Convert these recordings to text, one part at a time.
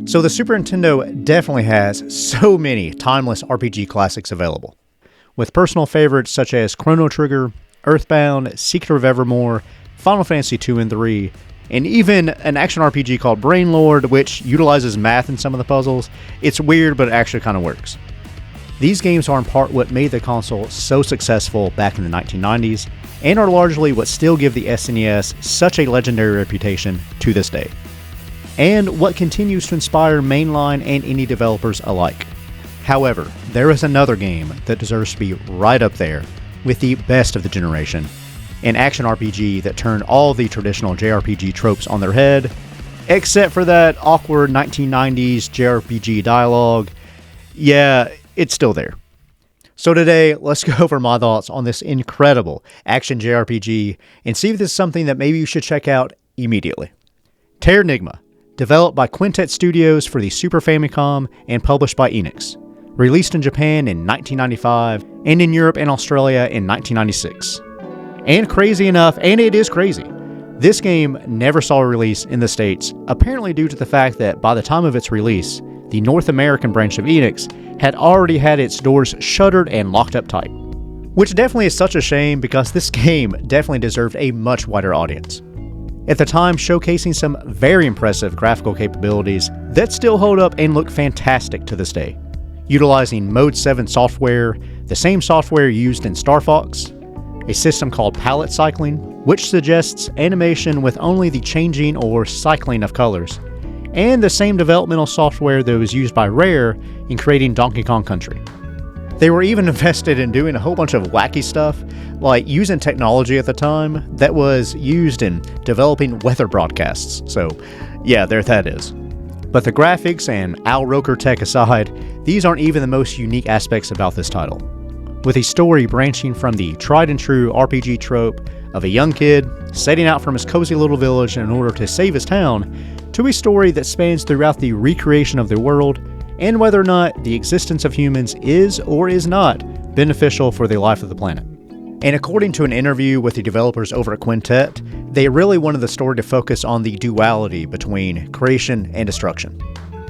So the Super Nintendo definitely has so many timeless RPG classics available, with personal favorites such as Chrono Trigger, Earthbound, Secret of Evermore, Final Fantasy 2 and 3, and even an action RPG called Brainlord, which utilizes math in some of the puzzles. It's weird, but it actually kind of works. These games are in part what made the console so successful back in the 1990s, and are largely what still give the SNES such a legendary reputation to this day, and what continues to inspire mainline and indie developers alike. However, there is another game that deserves to be right up there with the best of the generation, an action RPG that turned all the traditional JRPG tropes on their head, except for that awkward 1990s JRPG dialogue. Yeah, it's still there. So today, let's go over my thoughts on this incredible action JRPG and see if this is something that maybe you should check out immediately. Terranigma, developed by Quintet Studios for the Super Famicom and published by Enix. Released in Japan in 1995 and in Europe and Australia in 1996. And crazy enough, and it is crazy, this game never saw a release in the States, apparently due to the fact that by the time of its release, the North American branch of Enix had already had its doors shuttered and locked up tight. Which definitely is such a shame because this game definitely deserved a much wider audience. At the time, showcasing some very impressive graphical capabilities that still hold up and look fantastic to this day. Utilizing Mode 7 software, the same software used in Star Fox, a system called palette cycling, which suggests animation with only the changing or cycling of colors, and the same developmental software that was used by Rare in creating Donkey Kong Country. They were even invested in doing a whole bunch of wacky stuff, like using technology at the time that was used in developing weather broadcasts. So yeah, there that is. But the graphics and Al Roker tech aside, these aren't even the most unique aspects about this title. With a story branching from the tried and true RPG trope of a young kid setting out from his cozy little village in order to save his town, to a story that spans throughout the recreation of the world and whether or not the existence of humans is or is not beneficial for the life of the planet. And according to an interview with the developers over at Quintet, they really wanted the story to focus on the duality between creation and destruction,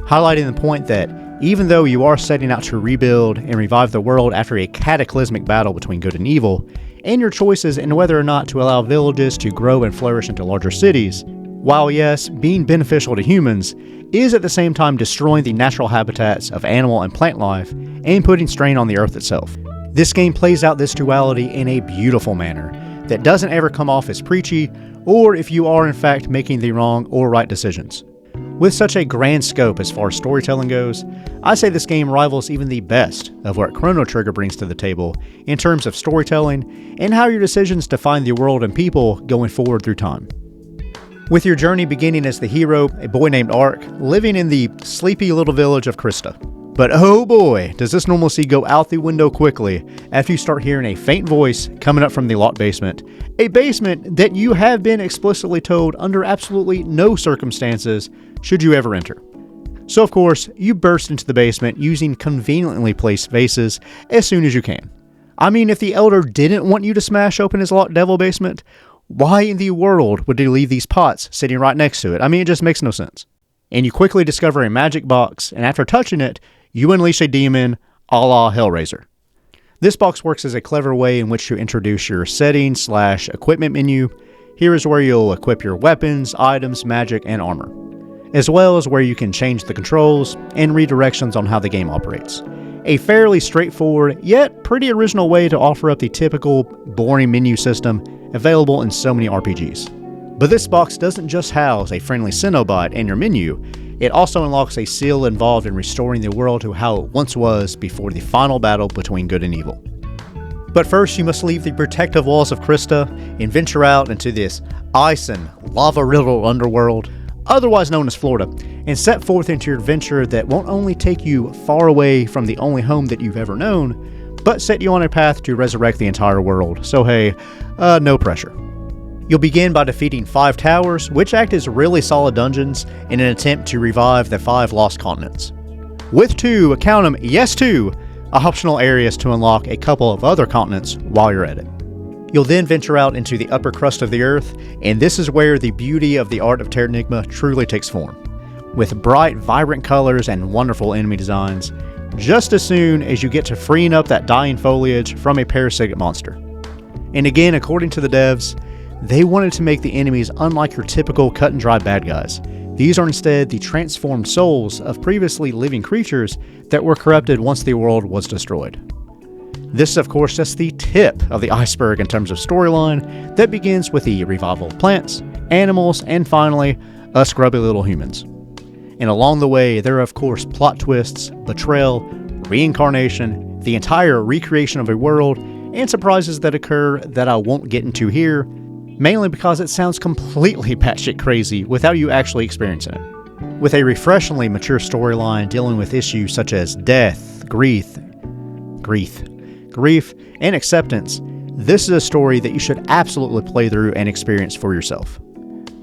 highlighting the point that even though you are setting out to rebuild and revive the world after a cataclysmic battle between good and evil, and your choices in whether or not to allow villages to grow and flourish into larger cities, while yes, being beneficial to humans, is at the same time destroying the natural habitats of animal and plant life and putting strain on the earth itself. This game plays out this duality in a beautiful manner that doesn't ever come off as preachy, or if you are in fact making the wrong or right decisions. With such a grand scope as far as storytelling goes, I say this game rivals even the best of what Chrono Trigger brings to the table in terms of storytelling and how your decisions define the world and people going forward through time. With your journey beginning as the hero, a boy named Ark, living in the sleepy little village of Krista. But oh boy, does this normalcy go out the window quickly after you start hearing a faint voice coming up from the locked basement. A basement that you have been explicitly told under absolutely no circumstances should you ever enter. So of course, you burst into the basement using conveniently placed vases as soon as you can. I mean, if the Elder didn't want you to smash open his locked devil basement, why in the world would he leave these pots sitting right next to it? I mean, it just makes no sense. And you quickly discover a magic box, and after touching it, you unleash a demon a la Hellraiser. This box works as a clever way in which to introduce your settings/equipment menu. Here is where you'll equip your weapons, items, magic, and armor, as well as where you can change the controls and redirections on how the game operates. A fairly straightforward, yet pretty original way to offer up the typical boring menu system available in so many RPGs. But this box doesn't just house a friendly Cenobite and your menu, it also unlocks a seal involved in restoring the world to how it once was before the final battle between good and evil. But first you must leave the protective walls of Krista and venture out into this ice and lava-riddled underworld, otherwise known as Florida, and set forth into your adventure that won't only take you far away from the only home that you've ever known, but set you on a path to resurrect the entire world. So hey, no pressure. You'll begin by defeating 5 towers, which act as really solid dungeons in an attempt to revive the 5 lost continents. With 2, count them, yes 2, optional areas to unlock a couple of other continents while you're at it. You'll then venture out into the upper crust of the earth, and this is where the beauty of the art of Terranigma truly takes form. with bright, vibrant colors and wonderful enemy designs, just as soon as you get to freeing up that dying foliage from a parasitic monster. And again, according to the devs, they wanted to make the enemies unlike your typical cut and dry bad guys. These are instead the transformed souls of previously living creatures that were corrupted once the world was destroyed. This is of course just the tip of the iceberg in terms of storyline that begins with the revival of plants, animals, and finally, us grubby little humans. And along the way, there are of course plot twists, betrayal, reincarnation, the entire recreation of a world, and surprises that occur that I won't get into here, mainly because it sounds completely batshit crazy without you actually experiencing it. With a refreshingly mature storyline dealing with issues such as death, grief, and acceptance, this is a story that you should absolutely play through and experience for yourself.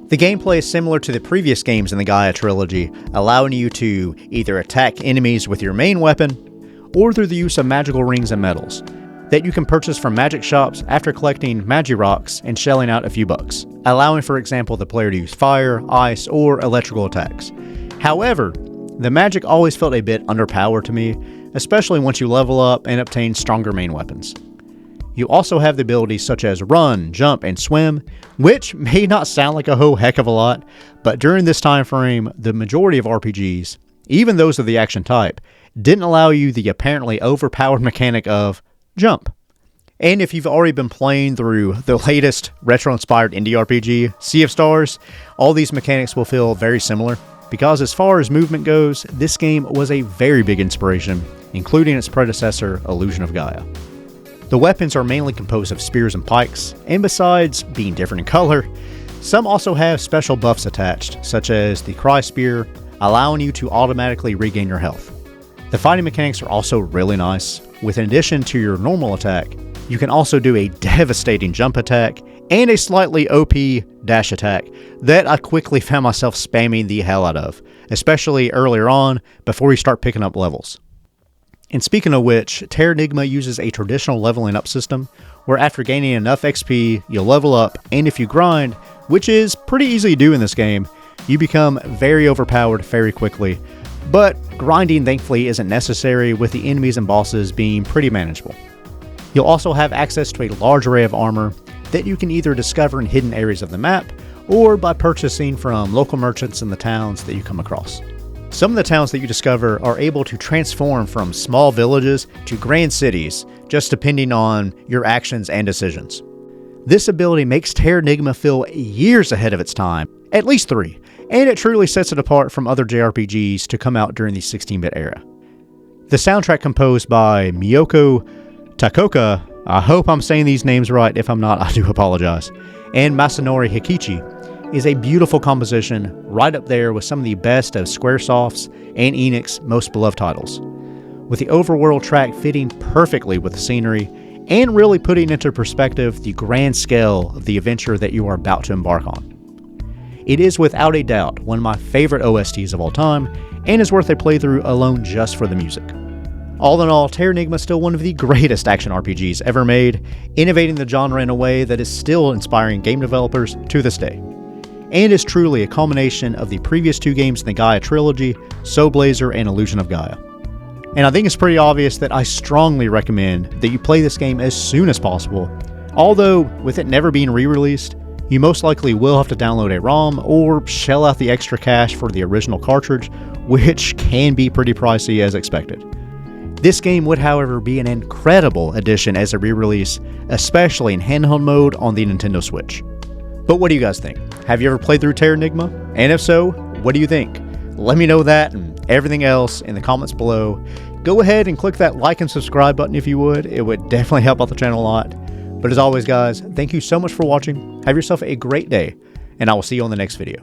The gameplay is similar to the previous games in the Gaia trilogy, allowing you to either attack enemies with your main weapon, or through the use of magical rings and medals that you can purchase from magic shops after collecting Magi-Rocks and shelling out a few bucks, allowing for example the player to use fire, ice, or electrical attacks. However, the magic always felt a bit underpowered to me, especially once you level up and obtain stronger main weapons. You also have the abilities such as run, jump, and swim, which may not sound like a whole heck of a lot, but during this time frame, the majority of RPGs, even those of the action type, didn't allow you the apparently overpowered mechanic of jump. And if you've already been playing through the latest retro-inspired indie RPG, Sea of Stars, all these mechanics will feel very similar, because as far as movement goes, this game was a very big inspiration, including its predecessor, Illusion of Gaia. The weapons are mainly composed of spears and pikes, and besides being different in color, some also have special buffs attached, such as the Cry Spear, allowing you to automatically regain your health. The fighting mechanics are also really nice. With in addition to your normal attack, you can also do a devastating jump attack and a slightly OP dash attack that I quickly found myself spamming the hell out of, especially earlier on before you start picking up levels. And speaking of which, Terranigma uses a traditional leveling up system where after gaining enough XP, you'll level up, and if you grind, which is pretty easy to do in this game, you become very overpowered very quickly. But grinding thankfully isn't necessary, with the enemies and bosses being pretty manageable. You'll also have access to a large array of armor that you can either discover in hidden areas of the map, or by purchasing from local merchants in the towns that you come across. Some of the towns that you discover are able to transform from small villages to grand cities, just depending on your actions and decisions. This ability makes Terranigma feel years ahead of its time, at least 3, and it truly sets it apart from other JRPGs to come out during the 16-bit era. The soundtrack composed by Miyoko Takoka, I hope I'm saying these names right, if I'm not I do apologize, and Masanori Hikichi, is a beautiful composition right up there with some of the best of Squaresoft's and Enix's most beloved titles, with the overworld track fitting perfectly with the scenery and really putting into perspective the grand scale of the adventure that you are about to embark on. It is without a doubt one of my favorite OSTs of all time, and is worth a playthrough alone just for the music. All in all, Terranigma is still one of the greatest action RPGs ever made, innovating the genre in a way that is still inspiring game developers to this day, and is truly a culmination of the previous 2 games in the Gaia trilogy, Soul Blazer and Illusion of Gaia. And I think it's pretty obvious that I strongly recommend that you play this game as soon as possible, although with it never being re-released, you most likely will have to download a ROM or shell out the extra cash for the original cartridge, which can be pretty pricey as expected. This game would, however, be an incredible addition as a re-release, especially in handheld mode on the Nintendo Switch. But what do you guys think? Have you ever played through Terranigma? And if so, what do you think? Let me know that and everything else in the comments below. Go ahead and click that like and subscribe button if you would. It would definitely help out the channel a lot. But as always, guys, thank you so much for watching. Have yourself a great day, and I will see you on the next video.